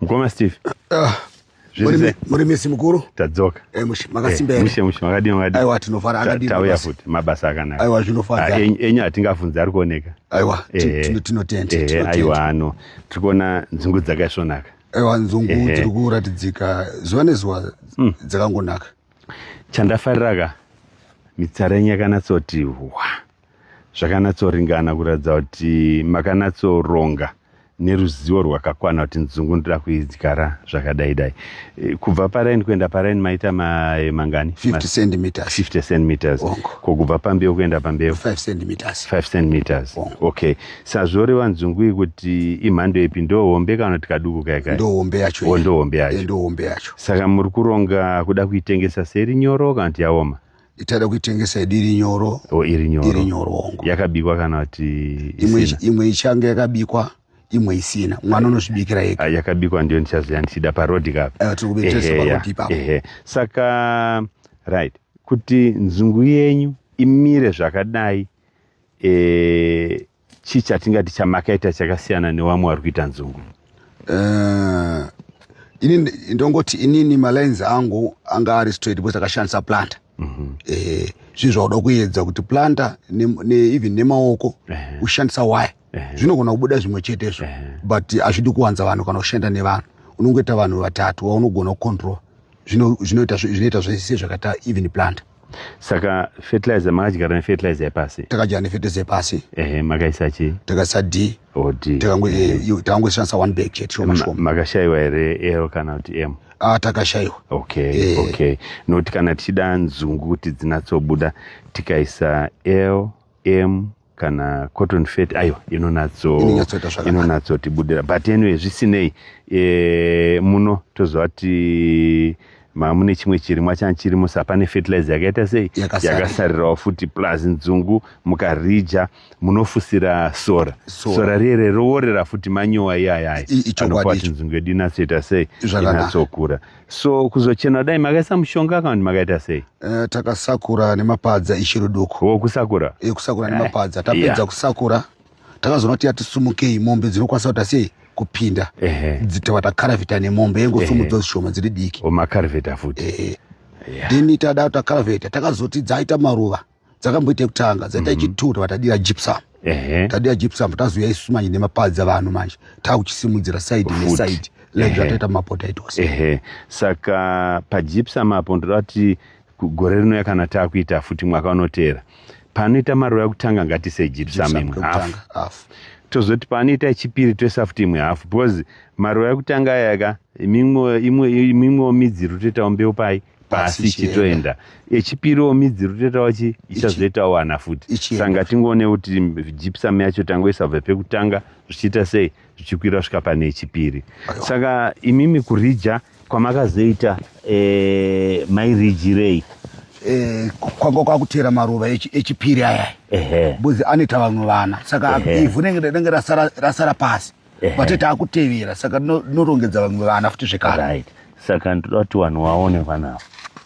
Mkoma Steve. Muri mesi mukuru? Tadzoka. Makasimbere. Mushe makadini. Aiwa tinofara akadini. Tauya futi mabasa akanaka. Aiwa zvinofadza. Enya atingafunza ari kuoneka. Aiwa tinotenda. Aiwa ano. Tirikuona nzungu dzakaisvonaka. Aiwa nzungu tiri kuratidzika zuva nezuva dzakangonaka. Chandafariraka mitsara yakanatsoti zvakanatsoringana kuratidza kuti makanatsoronga neruzivo rwakakwana kuti nzungu ndoda kuidyara zvakadai. Kubva paraini kuenda paraini maita mangani? 50 cm. 50 cm. Kubva pambeu kuenda pambeu? 5 cm. 5 cm. Okay. Sazvoreva nzungu iyi kuti imhando ipi? Ndohombe kana kuti kaduku kaikai? Ndohombe yacho. Ndohombe yacho. Ndohombe yacho. Saka muri kuronga kuda kuitengesa seri nyoro kana kuti yaoma? Itada kuitengesa iri nyoro. Iri nyoro. Iri nyoro hongu. Yakabikwa kana kuti isina? Imwe ichanga yakabikwa. Imwe isina. Mwana unozvibikira ega. Yakabikwa ndio ndichaziva ndichida parodi kapi. Tiri kubetesa parodi ipapo. Saka right. Kuti nzungu yenyu imire zvakadai chii chatingati chamakaita chakasiyana nevamwe vari kuita nzungu? Ini ndongoti inini malines angu anga ari straight because akashandisa planta. Zvinhu zvauda kuedza kuti planta even nemaoko ushandisa waya zvinogona kubuda zvimwe chetezvo but hazvidi kuwanza vanhu kana kushanda nevanhu. Unongoita vanhu vatatu vaunogona kucontrol zvinoita zvese zvakaita even planta. Saka fertilizer makadyara nefertilizer yepasi? Takadyara nefertilizer yepasi. Makaisa chii? Takaisa D. D. Takangoshandisa 1 bag chete shoma shoma. Makashayiwa here L kana kuti M? Takashayiwa. Okay. Nokuti kana tichida nzungu kuti dzinatsobuda tikaisa L, M kana cotton fat inonatsotibudira. But anyway zvisinei muno tozva kuti mune chimwe chirimwa chirimo sapane fertilizer yakaita sei yakasarirawo futi plus nzungu mukaridya munofusira sora rere roworera futi manyowa iyaya anopa kuti nzungu yedu inatsoita sei inatsokura. So kuzochena dai makaisa mushonga kana kuti makaita sei? Takasakura nemapadza ichiri duku. Kusakura? Kusakura nemapadza. Tapedza kusakura takazoona kuti yatisumukei mombe dzinokwanisa kuti sei kupinda dzitavata karavheta nemombe yengosumudza zvishoma dziri diki. Makaravheta futi. Then tada takaravheta takazoti dzaita maruva dzakamboita kutanga dzaita ichitura vatadira gypsum. Tadira gypsum tazoya isusu manje nemapadza vanhu manje takuchisimudzira side neside like zvataita mapotatoes. Saka pagypsum apo ndoda kuti gore rino yakana takuita futi mwaka unoteera panoita maruva ekutanga ngatise gypsum imwe hafu. Tozoti panoita echipiri toisa futi imwe hafu because maruva ekutanga yaka imwewo midzi rotoitawo mbeu pasi chitoenda. Echipiriwo midzi rotoitawo ichazoitawo wana futi. Sanga tingoone kuti gypsum yacho tangoisa bva pekutanga zvichiita sei zvichikwira svika pane echipiri. Saka imimi kuridya kwamakazoita mairijirei? Kwanga kwakutera maruva echipiri aya buzi aneta vamwe vana saka ivhu rinenge rasara pasi but taakutevera saka norongedza vamwe vana futi zvekare. Saka ndoda kuti vanhu vaone vanavo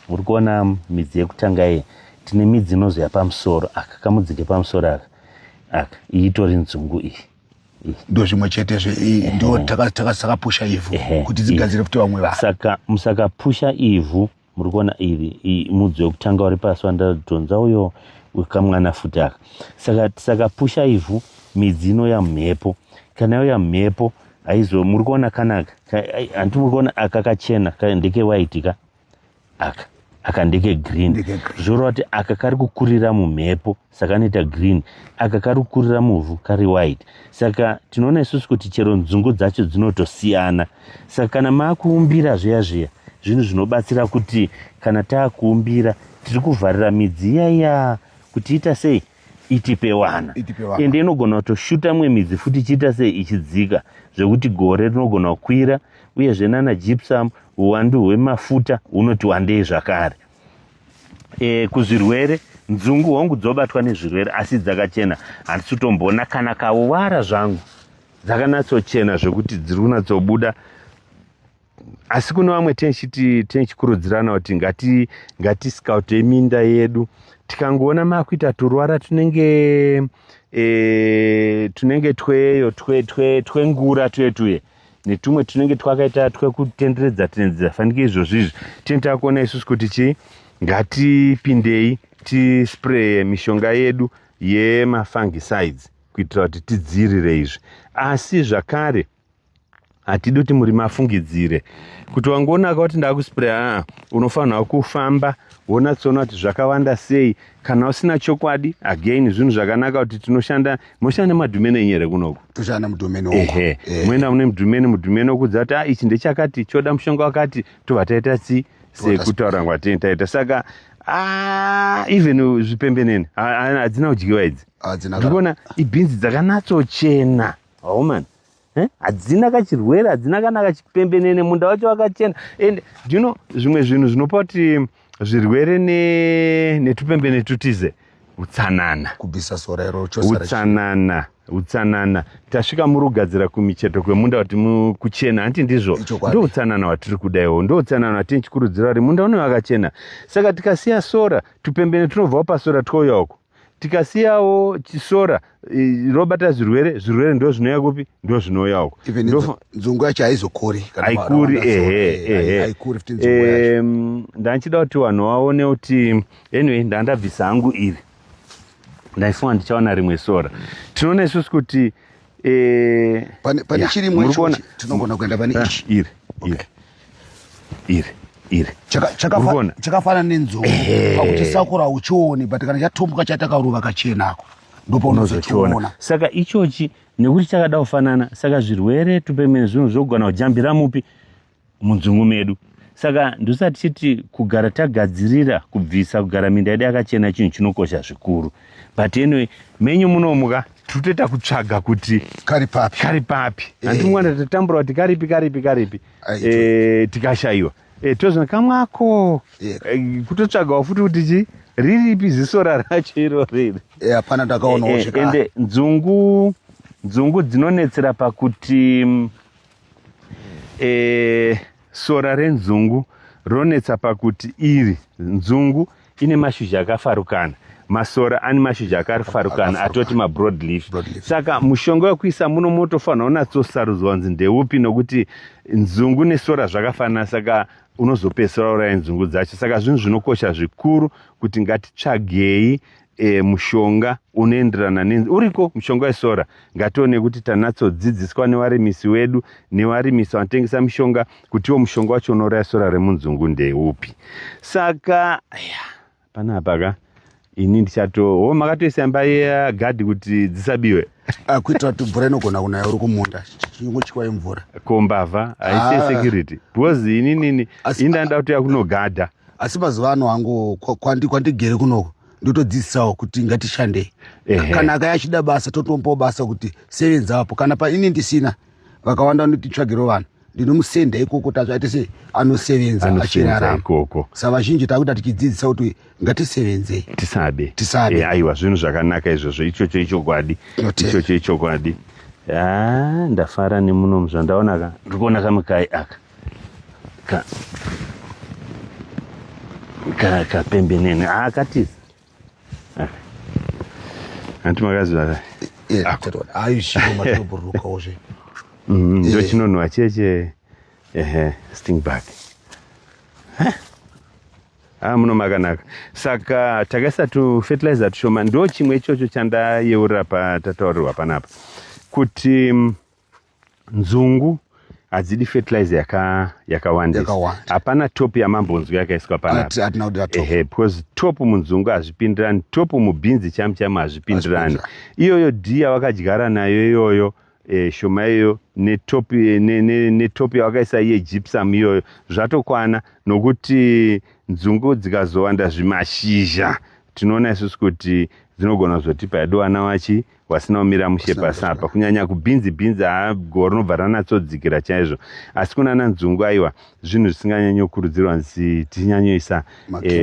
uri kuona midzi yekutanga iyi tine midzi inozoya pamusoro aka kamudzi kepamusoro aka iyi itori nzungu iyi ndo zvimwe chetezvo ndo takapusha ivhu kuti dzigadzire futi vamwe vanhu. Saka musakapusha ivhu muri kuona iri mudzi wekutanga uri pasi wandadhonza uyo wekamwana futi aka. Saka pusha ivhu midzi inoya mhepo. Kana yoya mhepo muri kuona kanaka handi muri kuona aka kachena ndeke white ka aka ndeke green. Zvoreva kuti aka kari kukurira mumhepo saka anoita green, aka kari kukurira muvhu kari white. Saka tinoona isusu kuti chero nzungu dzacho dzinotosiyana. Saka kana maakuumbira zviya zvinhu zvinobatsira kuti kana taakuumbira tiri kuvharira midzi iyaya kuti ita sei itipe wana. Ende inogona kutoshuta mwe midzi futi ichiita sei ichidzika zvekuti gore rinogona kukwira uyezve nana gypsum uwandu hwemafuta hunoti wandei zvakare. Kuzvirwere nzungu hongu dzobatwa nezvirwere asi dzakachena. Handisi kutomboona kana kawara zvangu dzakanatsochena zvekuti dziri kunatsobuda. Asi kuno vamwe tenchikurudzirana kuti ngatiskaute minda yedu tikangoona makuita turwara tunenge tweyo twengura tuye netumwe tunenge twakaita twekutenderedza fanike izvozvizvi tinoita kuona isusu kuti chii ngatipindei tispray mishonga yedu yemafungicides kuitira kuti tidziirire izvi. Asi zvakare hatidi kuti murimi afungidzire kuti wangonaka kuti ndakuspraya unofanirwa kufamba wonatsoona kuti zvakawanda sei. Kana usina chokwadi again zvinhu zvakanaka kuti tinoshanda madhumene nyere kunoko toshanda mudhumene uko muenda mune mudhumene okudza kuti ichi ndechakati choda mushonga wakati tobva taita sekutaura kwatini taita. Saka even zvipembenene hadzina kudyiwa idzi ndikuona ibhinzi dzakanatsochena man. Hadzina kachirwere, hadzina kana kachipembenene, munda wacho wakachena. And do you know zvimwe zvinhu zvinopa kuti zvirwere netupembene tutize utsanana, kubvisa sora iro utsanana. Tasvika murugadzira kumicheto kwemunda kuti kuchena hanti ndizvo ndo utsanana watiri kudaiwo, ndo utsanana watini chikurudzira kuti munda uno wakachena. Saka tikasiya sora tupembene tunobvawo pasora twouya uko, tikasiyawo chisora robata zvirwere ndo zvinouya kupi, ndo zvinouya uko. Nzungu yacho haizokuri ndanchida kuti vanhu vaone kuti anyway ndandabvisa hangu iri ndaifunga ndichaona rimwe sora. Tinoona isusu kuti pane chirimwe ichochi tinogona kuenda pane ichi iri chakafanana nenzungu pakuti sakura uchioni but kana chatumbuka chatakaruva kachenako ndipo unozochiona. Saka ichochi nekuti chakada kufanana, saka zvirwere tupemene zvinhu zvogona kujambira mupi munzungu medu. Saka ndosati chiti kugara tagadzirira kubvisa kugara minda yedu yakachena chinhu chinokosha zvikuru. But anyway menyu munomuka totoita kutsvaga kuti kari papi handimwana tatambura kuti karipi tikashaiwa tozona kamwako kutotsvagawo futi kuti chi riripi zisora racho iro riri. Hapana ndakaonawo ende nzungu dzinonetsera pakuti sora renzungu ronetsa pakuti nzungu ine mashizha akafarukana, masora ane mashizha akafarukana atoti mabroadleaf. Saka mushonga wekuisa muno motofanira unatsosarudzwa kunzi ndeupi, nokuti nzungu nesora zvakafanana, saka unozopedzisira uraya nzungu dzacho. Saka zvinhu zvinokosha zvikuru kuti ngatitsvagei mushonga unoenderana uriko mushonga wesora. Ngatione kuti tanatsodzidziswa nevarimisi wedu nevarimisi vanotengesa mishonga kutiwo mushonga wacho unoraya sora remunzungu ndeupi. Saka panapa ini ndichatowo makatoisa imba yegadhi kuti dzisabiwe kuitira kuti mvura inogona kunaya uri kumunda chiyungu chikwai mvura kombavha haisi security because inini indanda kuti yakunogadha. Asi mazuva ano hangu kwandigere kunoko ndotodzidzisawo kuti ngatishandei. Kana akayachida basa totombawo basa kuti sevenza apo, kana paini ndisina vakawanda ndotitsvagiro vanhu ndinomusenda ikoko tazvaite se anosevenza achirarama ikoko. Saka vazhinji takuda tichidzidzisa kuti ngatisevenzei tisabe. Aiwa zvinhu zvakanaka izvozvo, ichokwadi. Ndafara nemuno zvandaona ndikuona kamukai aka kapembenene akatiza anti makaziva aishimatoburukaozve ndo chinonhuwa cheche stingback muno makanaka. Saka takaisa tufertilizer tushoma, ndo chimwe ichocho chandayeurira patataurirwa panapa kuti nzungu hadzidi fertilizer yakawandisa. Hapana top yamambonzwi yakaiswa panapa because top munzungu hazvipindirani, top mubhinzi chamu hazvipindirani. Iyoyo dhiya wakadyara nayo iyoyo shoma iyoyo netopi yawakaisa yegypsum iyoyo zvatokwana, nokuti nzungu dzikazowanda zvimashizha tinoona isusu kuti dzinogona kuzotipa yedu wana wachi wasina kumira mushe pasapa. Kunyanya kubhinzi hagoro nobva ranatsodzikira chaizvo, asi kunana nzungu aiwa zvinhu zvisinganyanyokurudzirwa nzi tichinyanyoisa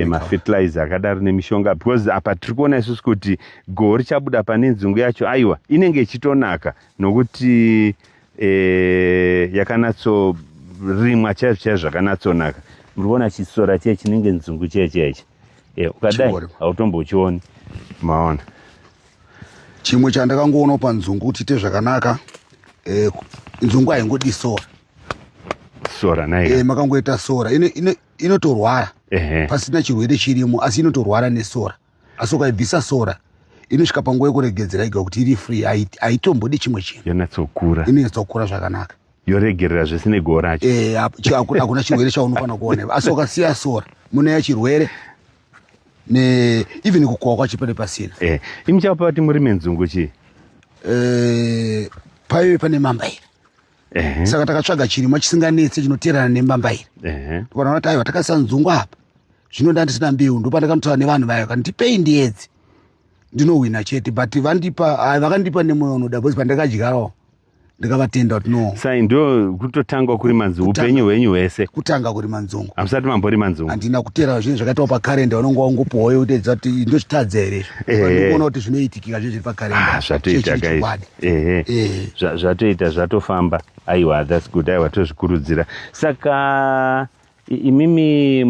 mafertilizer akadaro nemishonga, because apa tiri kuona isusu kuti goho richabuda pane nzungu yacho aiwa inenge ichitonaka, nokuti yakanatsorimwa chaizvo zvakanatsonaka. Muriona chisora chee chinenge nzungu chechechi ukadai hautombochioni maona. Chimwe chandakangoonawo panzungu tiite zvakanaka nzungu haingodi sora nayo makangoita sora inotorwara pasina chirwere chirimo asi inotorwara nesora asi ukaibvisa sora inosvika panguva yekuregedzera iga kuti iri free haitombodi chimwe chinhu inonatsokura zvakanaka yoregerera zvese negoo racho hakuna chirwere chaunofanira kuona asi ukasiya sora munoya chirwere even kukwawa kwacho pane pasina imi chapa pati murime nzungu chii paive pane mambaira saka takatsvaga chirimwa chisinganetse chinoteerana nemambaira tikaona kuti aiwa takasa nzungu apa zvinoda ndisina mbeu ndopandakanotaura nevanhu vayo kandipei ndiedzi ndinohwina chete but vakandipa nemwoyo unoda bcause pandakadyarawo ndikavatenda kuti no sai ndo kutotanga kurima nzungu upenyu hwenyu hwese kutanga kurima nzungu hamusati mamborima nzungu handina kuteera zvinhu zvakaitawo pakarenda unonga wangopohwayo utedza kuti ndochitadza here ndikuona kuti zvinoitikika zve zviri pakarenda zvatoita zvatoita zvatofamba aiwa thats good aiwa tozvikurudzira saka imimi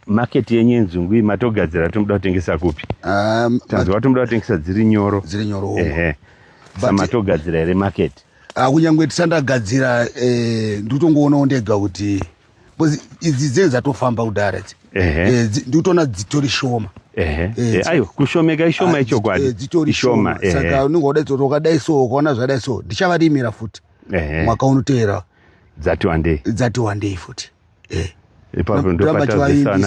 maketi yenyu yenzungu iyi matogadzira tomuda kutengesa kupi tanzwa tomuda kutengesa dziri nyoro samatogadzira here maketi kunyange tisandagadzira nditongoonawo ndega kuti idzi dzenyu dzatofamba kudhara ndikutoona dzitori shoma aiwa kushomeka ishoma ichokwadi ishoma saka unenge wadaitsoti ukadai so ukaona zvadai so ndichavarimira futi mwaka unoteera dzati wandei futi ipapo ndopatadzisa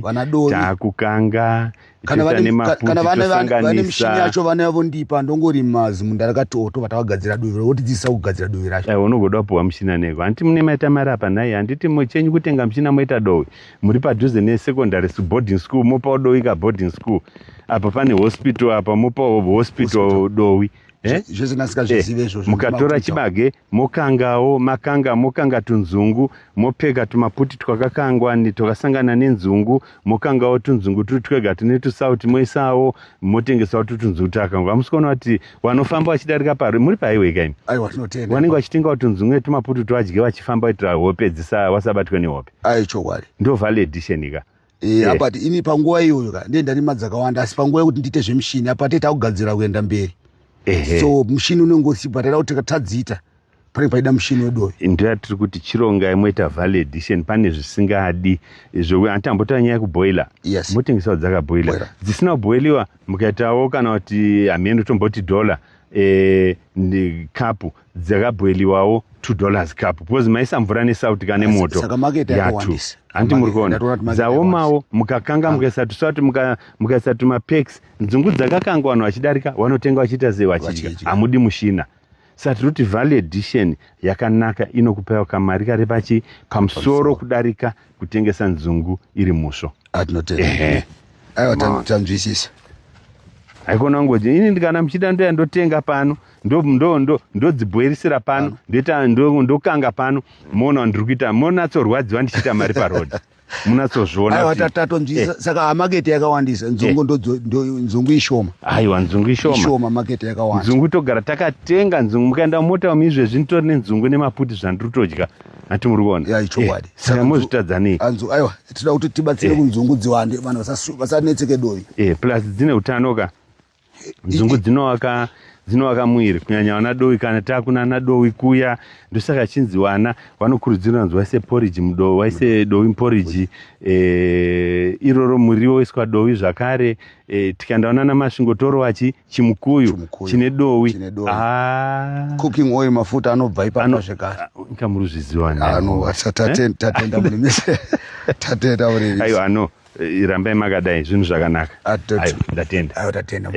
vanadowi taakukanga kana vane mishini yacho vanavo ndipa ndongorima zimunda rakati oto vatavagadzira duvi votidzisa kugadzira duvi racho unogoda kupuhwa mushina neko handiti mune maita mari apa nai handiti muchenyu kutenga mushina moita dowi muri padhuze nesecondary boarding school mopawo dowi kaboarding school apa pane hospital apa mopawo hospital dowi zvese nasikazvizive izvozvo mukatora chibage mokanga tunzungu mopfeka tumaputi twakakangwa twakasangana nenzungu mokangawo tunzungu turi twega tune tusauti moisawo motengesawo tutunzungu twakakangwa hamusi kuona kuti vanofamba vachidarika pari muri pahighway kaimi vanenge vachitengawo tunzungu netumaputi twadye vachifamba kuitira hope wasabatwe nehope chokwadi ndo vale edition ka but ini panguva iyoyo ka ndiye ndarima dzakawanda asi panguva yekuti ndiite zvemishini apa teta kugadzira kuenda mberi so mushini unenge usipa taida kuti tadziita pane paida mushini wedovi ndoya tiri kuti chirongai moita vale edition pane zvisingadi handitambota nyaya yekuboila motengesawo dzakaboila dzisina kuboiliwa mukaitawo kana kuti hameno tomboti dola kapu dzakaboiliwawo $2 kapu because maisa mvura nesauti kane moto yatu handi muri kuona dzaomawo mukakanga mukaisa tusauti mukaisa tumapex nzungu dzakakangwa vanhu vachidarika vanotenga vachiita sei vachidya hamudi mushina saka tiri kuti vale edition yakanaka inokupawo kamari kari pamusoro kudarika kutengesa nzungu iri musvo aiwa tanzwisisa haikona ngoji ini ndikana muchida ndoya ndotenga pano ndodzibhoirisira pano ndokanga pano moona ndiri kuita monatsorwadziwa ndichiita mari parodhi munatsozviona tatonzwisa saka hamaketi yakawandisa nzungu ishoma aiwa nzungu ishoma maketi yakawanda nzungu togara takatenga nzungu mukaenda mota izvezvi nditori nenzungu nemaputi zvandiri kutodya hati muri kuona chokwadi saka mozvitadzanei aiwa tinoda kuti tibatsire kunzungu dziwande vanhu vasanetseke dovi plus dzine utano ka nzungu dzinovaka mwiri kunyanya vanadowi kana taakuna nadowi kuya ndosaka chinzi vana vanokurudzirwa kunzi vaise poriji mudowi vaise dowi poriji iroro muriwo waiswa dowi zvakare tikaendaona namasvingotoro chimukuyu chine dowi cooking oil mafuta anobva ipapo zvekare nkamuruzviziva tatenda muri mese tatenda muri aiwa rambai makadai zvinhu zvakanaka ndatenda tatenda